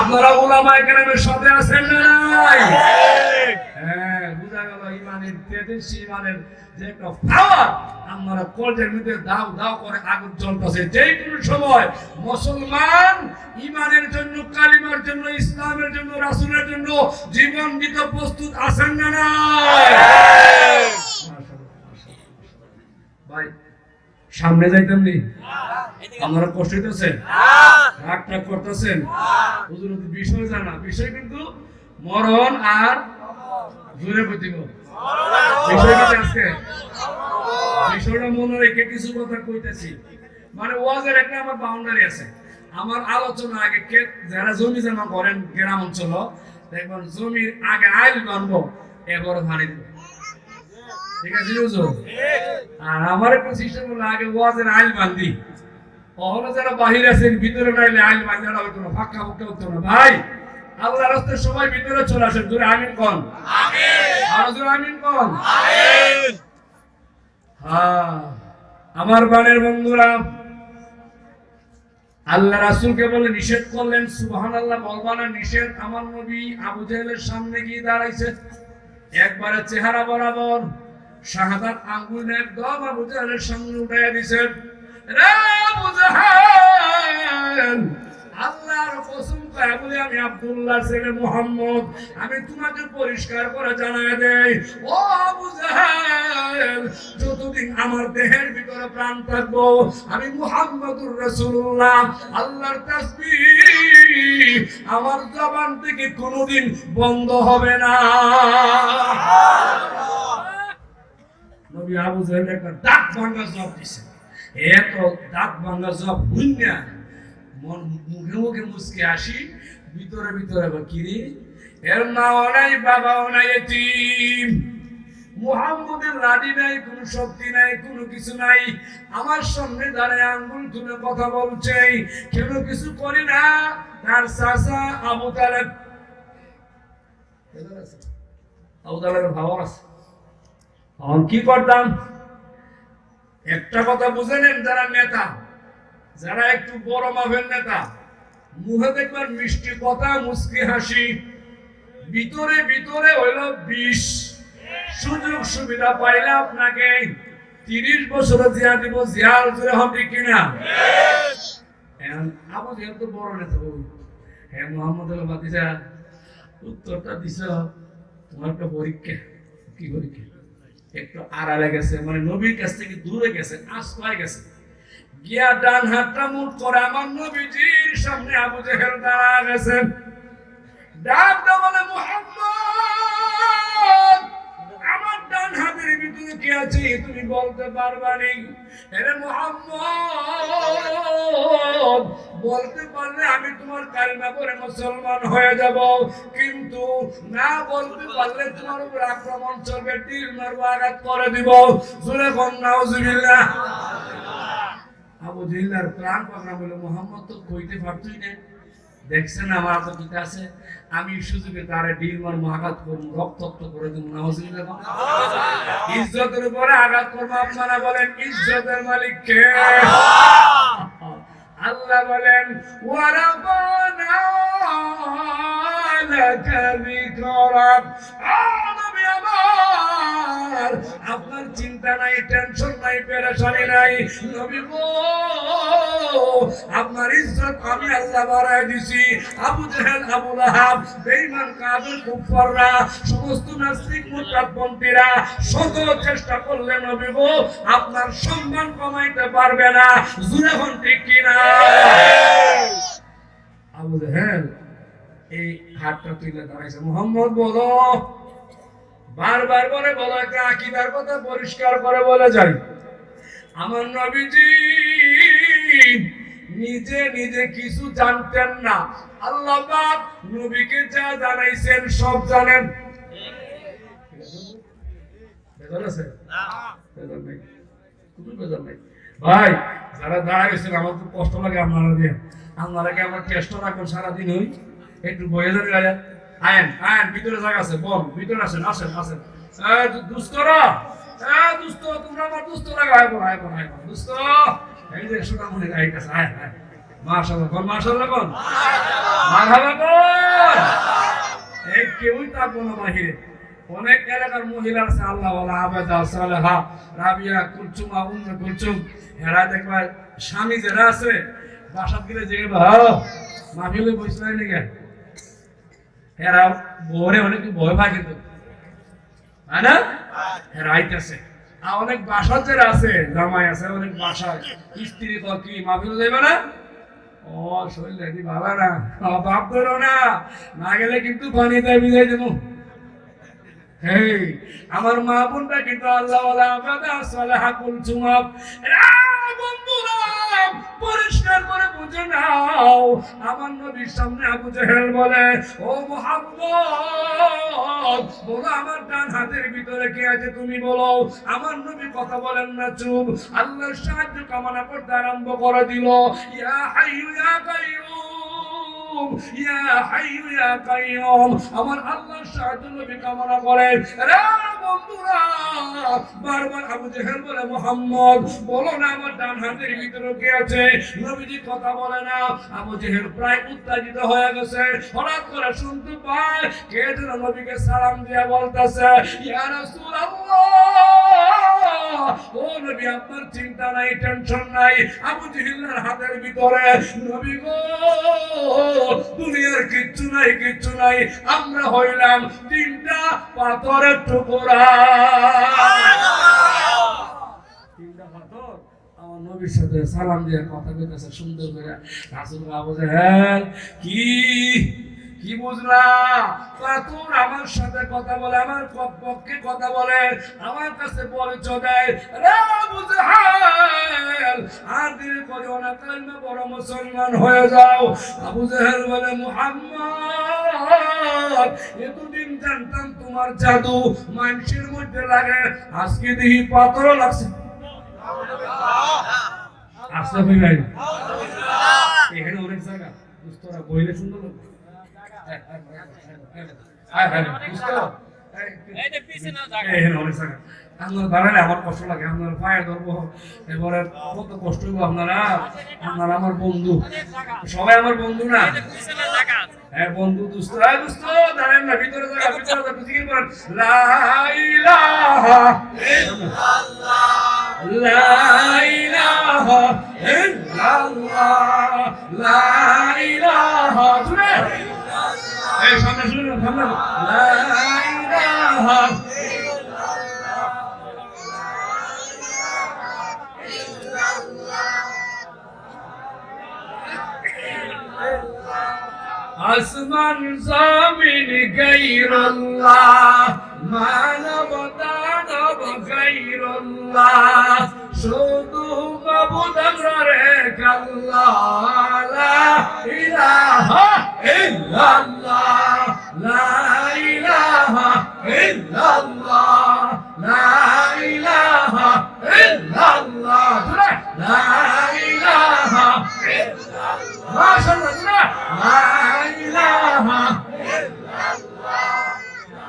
আপনারা উলামায়ে কেরামের সাথে আছেন না নাই? হ্যাঁ, বুঝা গেল ইমানের তেজস্বী ইমানের যে একটা পাওয়ার আপনারা কলেজের মধ্যে দাও দাও করে আগুন জ্বলতেছে। যেই কোনো সময় মুসলমান ইমানের জন্য, কালিমার জন্য, ইসলামের জন্য, রাসূলের জন্য জীবন দিতে প্রস্তুত আছেন না নাই? ভাই সামনে যাইতেন নি? আপনারা কষ্ট হইতেছেন? রাগ টাগ করতেছেন? হুজুর বিষয় জানা, বিষয় কিন্তু মরণ আর জোরে প্রতিব বিষয় কি আজকে বিষয়টা মনে রেখে কিছু কথা কইতেছি। মানে ওয়াজের একটা আমার বাউন্ডারি আছে। আমার আলোচনা আগে যারা জমি জমা করেন গ্রাম অঞ্চল, দেখবেন জমির আগে আইল বানবো, এরপরে পানি দিব। ঠিক আছে বুঝো? আর আমার একটা সিস্টেম হলো আগে ওয়াজের আইল বান্ধি, কখনো যারা বাহির আছেন ভিতরে নাইলে আইল বান্ধাটা হইতো না, ফাঁকা ফুঁকা হতো না। ভাই আল্লাহ রাস্তায় সবাই ভিতরে চলে আসেন, জোরে আমিন কোন, আর জোরে আমিন কোন। হ্যাঁ, আমার বানের বন্ধুরা, আল্লাহ রাসূলকে বলে নিষেধ করলেন, সুবহানাল্লাহ বলবা না নিষেধ। আমার নবী আবু জাহেলের সামনে গিয়ে দাঁড়াইছে, একবারে চেহারা বরাবর শাহাদাত আঙ্গুল একদম আবু জাহেলের সামনে উঠাইয়া দিয়েছেন। রে আবু জাহেল, আল্লাহর কসম করে বলি আমি আব্দুল্লাহর ছেলে মুহাম্মদ, আমি তোমাকে পরিষ্কার করে জানায় দেই, ও আবু জাহেল, যতদিন আমার দেহের ভিতরে প্রাণ থাকবো আমি মুহাম্মদুর রাসূলুল্লাহ, আল্লাহর তাসবিহ আমার জবান থেকে কোনোদিন বন্ধ হবে না। নবী আবু জাহেল একটা দাঁত ভাঙা জবাব দিছে। এত দাঁত ভাঙা জবাব হইনা মুখে মুখে মুসকে আসি, ভিতরে ভিতরে কিরে এর মাও নাই, বাবাও নাই, এতিম। মুহাম্মদের লাঠি নাই, কোনো শক্তি নাই, কোনো কিছু নাই, আমার সামনে দাঁড়ায় আঙ্গুল তুলে কথা বলছে, কেন কিছু করি না। তার চাচা আবু তালেব, আবু তালেবের ভাব আছে, তখন কি করতাম? একটা কথা বুঝে নেন, যারা নেতা, যারা একটু বড় মাপের নেতা, মুখে দেখবেন মিষ্টি কথা, মুস্কি হাসি, ভিতরে ভিতরে হইল বিষ। সুযোগ সুবিধা পাইলে আপনাকে 30 বছরে জিয়া দিব, জিয়ার জোরে হবে কিনা? আবু জাহেল তো বড় নেতা, হ্যাঁ মোহাম্মদ বাতিজা উত্তরটা দিছ, তোমার একটা পরীক্ষা। কি পরীক্ষা? একটু আড়ালে গেছে, মানে নবীর কাছ থেকে দূরে গেছে, আশ্রয় গেছে, গিয়া ডান হাতটা মুঠ করে আমার নবীজির সামনে আবু জাহেল দাঁড়া গেছেন। ডাক দাও বলে, মুহাম্মদ, আমার ডান হাতের ভিতরে কি আছে তুমি বলতে পারবানি? আরে মুহাম্মদ, বলতে পারলে আমি তোমার কালিমা পড়ে মুসলমান হয়ে যাব, কিন্তু না বলতে পারলে তোমার উপর আক্রমণ চলবে, তীর মারবো, আঘাত করে দিব। জোরে কোন নাউজুবিল্লাহ। আবু জাহেলের প্রাণ পাগলা বলে, মুহাম্মদ তো কইতে পারতই না, দেখছেন আমার তো কি আছে, আমি সুযোগে তারে ঢিল মারবো, আঘাত করবো, রক্তাক্ত করে দেবো। নাউজুবিল্লাহ। ইজ্জতের উপরে আঘাত করবো। আপনারা বলেন ইজ্জতের মালিক কে? আল্লাহ বলেন, ওয়ারাফানা লাকা যিকরাক। নবী আমার, আপনার চিন্তা নাই, টেনশন নাই, পেরেশানি নাই। নবী গো, আপনার ইজ্জত আমি আল্লাহ বাড়ায় দিছি। আবু জাহেল, আবু লাহাব, বেঈমান কাফির কুফাররা, সমস্ত নাস্তিক মুরতাদপন্থীরা শত চেষ্টা করলে নবী গো আপনার সম্মান কমাইতে পারবে না। জোরে হন ঠিক কিনা? আবু জাহেল এই হাতটা তুলে দাঁড়াইছে, মুহাম্মদ বলো, বারবার করে বলো, একটা আকীদার কথা পরিষ্কার করে বলে যাই। আমার নবীজি নিজে নিজে কিছু জানতেন না, আল্লাহ পাক নবীকে যা জানাইছেন সব জানেন। ভাই যারা দাঁড়াইছেন, আমার তো কষ্ট লাগে আপনারা দিয়ে, আপনারা কি আমার চেষ্টা রাখবেন সারাদিন? হই একটু বয়ে যাবে, আয়েন আয়েন, ভিতরে জায়গা আছে, বল ভিতরে আসেন, আসেন আসেন। দুস্তরা, দুস্ত, তোমরা আমার দুস্ত লাগা, আয় বল, আয় বল, আয় বল, দুস্ত, এই যে সোনামণি গায়িকা আছে, আয় আয়। মাশাআল্লাহ, কোন মাশাআল্লাহ, কোন মারহাবা, কোন কেউই থাকবো না বাহিরে। অনেক এলাকার মহিলা আছে আল্লাহ ওয়ালা আবেদা সালেহা রাবিয়া কুলচুমা উম্মে কুলচুম, এরা দেখবা স্বামী যারা আছে বাসাত গেলে যে মাহফিলে বসে নাকি এরা বউরে অনেক ভয় পায় কিন্তু, তাই না? এরা আইতেছে। আর অনেক বাসাত যারা আছে জামাই আছে অনেক বাসায় স্ত্রী কর কি মাহফিলে যাইবে না, ও শরীর দেখি ভালো না, বাপ ধরো না, না গেলে কিন্তু পানিতে ভিজাই দেবো। হেই আমার মা বোনটা কিন্তু আল্লাহ ওয়ালা আবাদা সালেহা কুলচুমাব, বন্ধুরা পরিষ্কার করে বুঝে নাও। আমার নবীর সামনে আবু জেহেল বলে, ও মুহাম্মদ বলো আমার ডান হাতের ভিতরে কি আছে তুমি বলো। আমার নবী কথা বলেন না, চুপ। আল্লাহর সাহায্য কামনা করতে আরম্ভ করে দিল, ইয়া হাইয়ু ইয়া কাইয়ুম, ইয়া হাইয়ু ইয়া কাইয়ুম। আমার আল্লাহর সাহায্য নবী কামনা করেন। রে বন্ধুরা বারবার আবু জেহেল বলে, মুহাম্মদ বলো না আমার ডান হাতের ভিতরে কি আছে। নবীজি কথা বলে না। আবু জেহেল প্রায় উত্তেজিত হয়ে গেছে। হঠাৎ করে শুনতে পায় কে যেন নবীকে সালাম দিয়ে বলতেছে, ইয়া রাসূলুল্লাহ, ও নবী আপনার চিন্তা নাই, টেনশন নাই, আবু জেহেলের হাতের ভিতরে নবী গো দুনিয়ার কিচ্ছু নাই, কিচ্ছু নাই, আমরা হইলাম তিনটা পাথরের টুকরা। তিনটা পাথর আমার নবীর সাথে সালাম দিয়ে কথা কইতেছে সুন্দর করে। রাসূল আবু জেহেল কি কি বুঝলা? পাথর আমার সাথে কথা বলে, আমার পক্ষে কথা বলে, আমার কাছে পরিচয় দেয়। রে আবু জেহেল আর দেরি করিও না, কালমা বড় মুসলমান হয়ে যাও। আবু জেহেল বলে, মুহাম্মদ এতদিন জানতাম তোমার জাদু মানুষের মধ্যে লাগে, আজকে দেখি পাথর লাগছে। আসতে ভাই এখানে অনেক জায়গা দুস্তরা বইলে সুন্দর লাগবে। আপনারা দাঁড়ালে আমার কষ্ট লাগে, আপনার পায়ে ধরবো, এবারে কত কষ্ট হইব। আপনারা আপনারা আমার বন্ধু, সবাই আমার বন্ধু না? হ্যাঁ বন্ধু, দুস্থ দুস্থ দাঁড়ান না, ভিতরে জায়গা, ভিতরে জিকির করেন, লা ইলাহা ইল্লাল্লাহ, লা ইলাহা ইল্লাল্লাহ, লা ইলাহা ইল্লাল্লাহ। এই সামনে শুনুন, সামনে, লা ইলাহা আসমান জমিন গায়রুল্লাহ, মানব দানব গায়রুল্লাহ, শুধু মাবুদ রেক আল্লাহ, লা ইলাহা ইল্লাল্লাহ, লা ইলাহা ইল্লাল্লাহ, লা ইলাহা ইল্লাল্লাহ, লা ইলাহা ইল্লাল্লাহ, মাশাআল্লাহ, লা ইলাহা ইল্লাল্লাহ,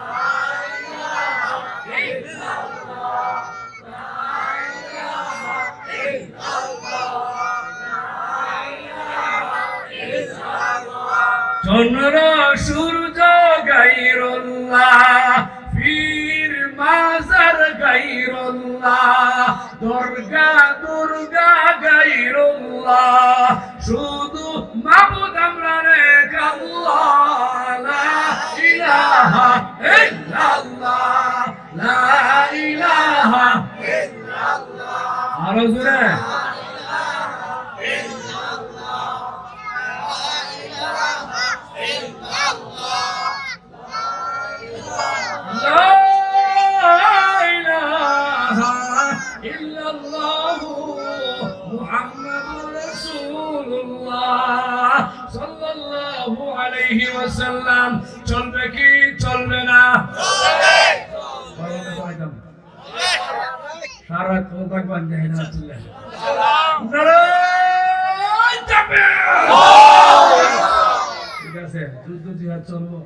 লা ইলাহা ইল্লাল্লাহ, লা ইলাহা ইল্লাল্লাহ, লা ইলাহা ইল্লাল্লাহ। চন্দ্র সূর্য গায়রুল্লাহ, পীর মাজার গায়রুল্লাহ, দুর্গা দুর্গা গায়রুল্লাহ, শুধু মাবুদ আমরা রেক আল্লাহ, লা ইলাহা ইল্লাল্লাহ, লা ইলাহা ইল্লাল্লাহ। আরো জোরে, লা ইলাহা ইল্লাল্লাহ, লা ইলাহা ইল্লাল্লাহ, লা ইলাহা ইল্লাল্লাহ, মুহাম্মাদুর রাসূলুল্লাহ সাল্লাল্লাহু আলাইহি ওয়াসাল্লাম। চলবে কি চলবে না? চলবে। সারা কথা থাকবেন না, রাসূলুল্লাহ নারায় যাবে। ঠিক আছে, যুদ্ধ জিহাদ চলবো।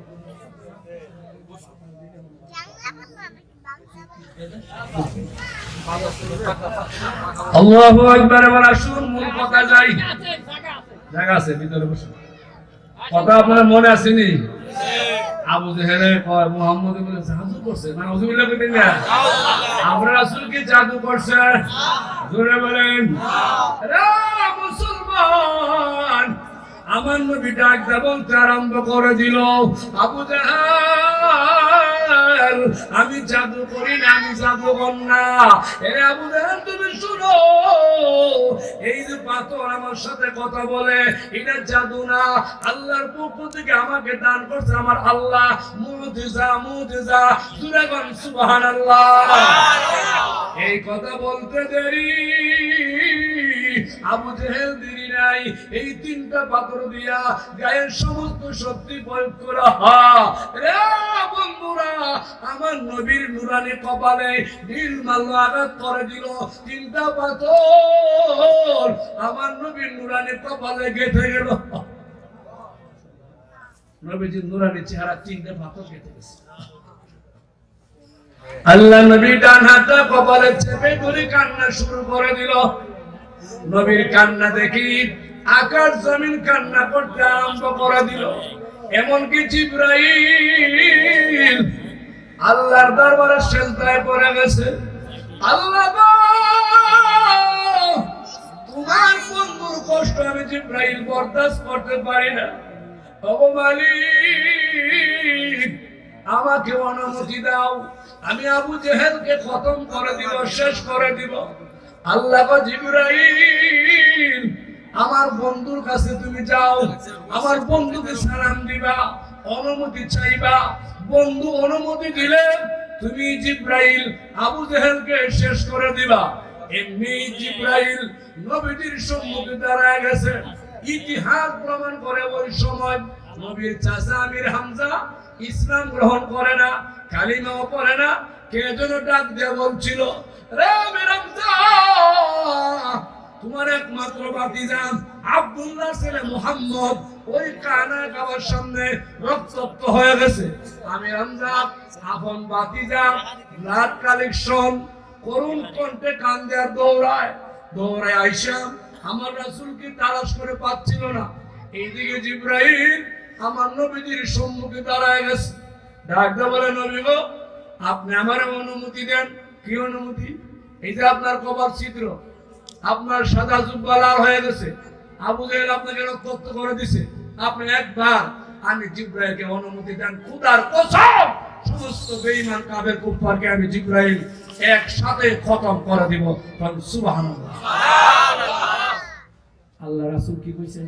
আল্লাহু আকবার। এবার আসুন মূল কথা যাই। জায়গা আছে ভিতরে বসে, কথা আপনার মনে আসেনি? আবু জেহেলে কয় মুহাম্মদ বলে জাদু করছে, নাউজুবিল্লাহ কইতেন না? আমরা রাসূল কি জাদু করছে? জোরে বলেন। রে মুসলমান, আমার নবী ডাক দেব আরম্ভ করে দিল, আবু জাহেল আমি জাদু করি না, আমি জাদুকর না। এ আবু জাহেল তুমি শুনো, এই যে পাথর আমার সাথে কথা বলে এটা জাদু না, আল্লাহর পক্ষ থেকে আমাকে দান করছে আমার আল্লাহ, মুজিজা মুজিজা। সূরা গান সুবহানাল্লাহ। এই কথা বলতে দেরি আবু জেহেল দেরি নাই, এই তিনটা পাথর দিয়া গায়ের সমস্ত শক্তি প্রয়োগ করা রে বন্ধুরা, আমার নবীর নুরানি কপালে নীল মাল্য আঘাত করে দিল। তিনটা পাথর আমার নবীর নুরানি কপালে গেঁথে গেল। নবীজির নুরানি চেহারা তিনটা পাথর গেঁথে গেছে। আল্লাহ নবী ডান হাতটা কপালে চেপে ধরে কান্না শুরু করে দিল। নবীর কান্না দেখি আকাশ জমিন কান্না করতে আরম্ভ করে দিল। এমনকি জিবরাইল আল্লাহর দরবারে সেজদায় পড়ে গেছে। আল্লাহ গো, তোমার বন্ধুর কষ্ট আমি জিবরাইল বরদাস্ত করতে পারি না। ওগো মালিক, আমাকে অনুমতি দাও, আমি আবু জেহেলকে খতম করে দিব, শেষ করে দিব। আল্লাহ গো জিবরাইল, আমার বন্ধুর কাছে তুমি যাও, আমার বন্ধুকে সালাম দিবা, অনুমতি চাইবা। বন্ধু অনুমতি দিলে তুমি জিবরাইল আবু জেহেলকে শেষ করে দিবা। এমনি জিবরাইল নবীজির সম্মুখে দাঁড়ায় গেছে। ইতিহাস প্রমাণ করে ওই সময় নবীর চাচা আমির হামজা ইসলাম গ্রহণ করে না, কালিমাও পড়ে না। কে যেন ডাক দিয়ে বলছিল, রে আমির হামজা, তোমার একমাত্র ভাতিজা আব্দুল্লাহ ছেলে মুহাম্মদ ওই কানা কাবার সামনে রক্তাক্ত হয়ে গেছে। আমির হামজা আপন ভাতিজা ব্লাড কালেকশন করুণ কণ্ঠে কান্দে আর দৌড়ায় আইসা আমার রাসূলকে তালাশ করে পাচ্ছিল না। এইদিকে জিবরাইল আমার নবীজির সম্মুখে দাঁড়ায় গেছে। ডাক দিয়ে বলে, নবী গো, আপনি আমার অনুমতি দেন। কি অনুমতি? এই যে আপনার কপাল ছিদ্র, আপনার সাদা জুব্বা লাল হয়ে গেছে, আবু জেহেল আপনাকে রক্তাক্ত করে দিছে, আপনি একবার আমি জিবরাইলকে অনুমতি দেন। খোদার কসম, সমস্ত বেঈমান কাফের কুফফারকে আমি জিবরাইল একসাথে খতম করে দিব। সুবহানাল্লাহ। আল্লাহ রাসূল কি কইছেন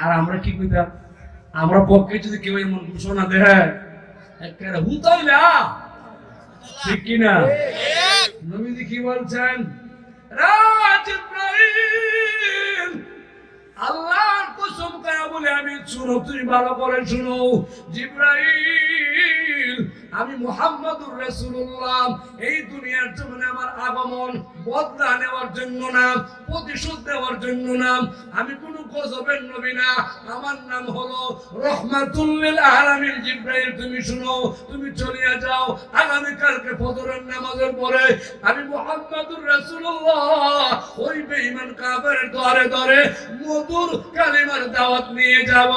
আর আমরা কি কইতাম? আমরা পক্ষে যদি কেউ এমন ঘোষণা দেয় একেবারে হুতাইলা, ঠিক কি না? নবীজি কি বলছেন? জিবরাইল আল্লাহর কসম করে বলে আমি, শুনো, তুমি ভালো করে শুনো। জিবরাইল, আমি মুহাম্মদুর রাসূলুল্লাহ, এই দুনিয়ার জমিনে আমার আগমন বদলা নেওয়ার জন্য না, প্রতিশোধ দেওয়ার জন্য না। আমি কোন গজবের নবী না, আমার নাম হলো রাহমাতুল লিল আলামিন। জিবরাইল, তুমি শুনো, তুমি চলে যাও। আগামী কালকে ফজরের নামাজের পরে আমি মুহাম্মদুর রাসূলুল্লাহ ওই বেঈমান কাফেরের দ্বারে দ্বারে মধুর কালিমার দাওয়াত নিয়ে যাব।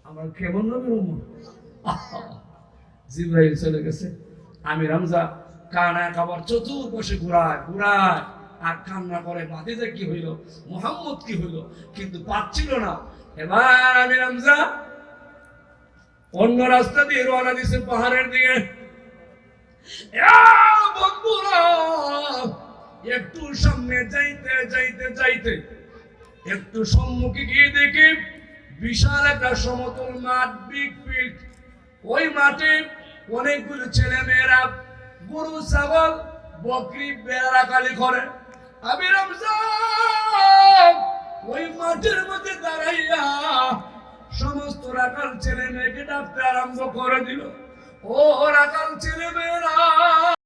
আমার কেমন নবীর উম্মত। জিবরাইল চলে গেছে। আমির হামজা কানা কাবার চতুর্পাশে ঘুরায় আর কান্না করে, ভাতিজা কি হইল, মুহাম্মদ কি হইল, কিন্তু পাচ্ছিল না। এবার আমির হামজা অন্য রাস্তা দিয়ে রওনা দিছে পাহাড়ের দিকে। বন্ধুরা, একটু সামনে যাইতে একটু সম্মুখে গিয়ে দেখি বিশাল একটা সমতল মাঠ, বিগ ফিল্ড। ওই মাঠে অনেকগুলো ছেলে মেয়েরা গরু, ছাগল, বকরি, বেড়া কালি করে। আমির হামজা ওই মাঠের মধ্যে দাঁড়াইয়া সমস্ত রাখাল ছেলে মেয়েকে ডাকতে আরম্ভ করে দিল। ও রাখাল ছেলে মেয়েরা,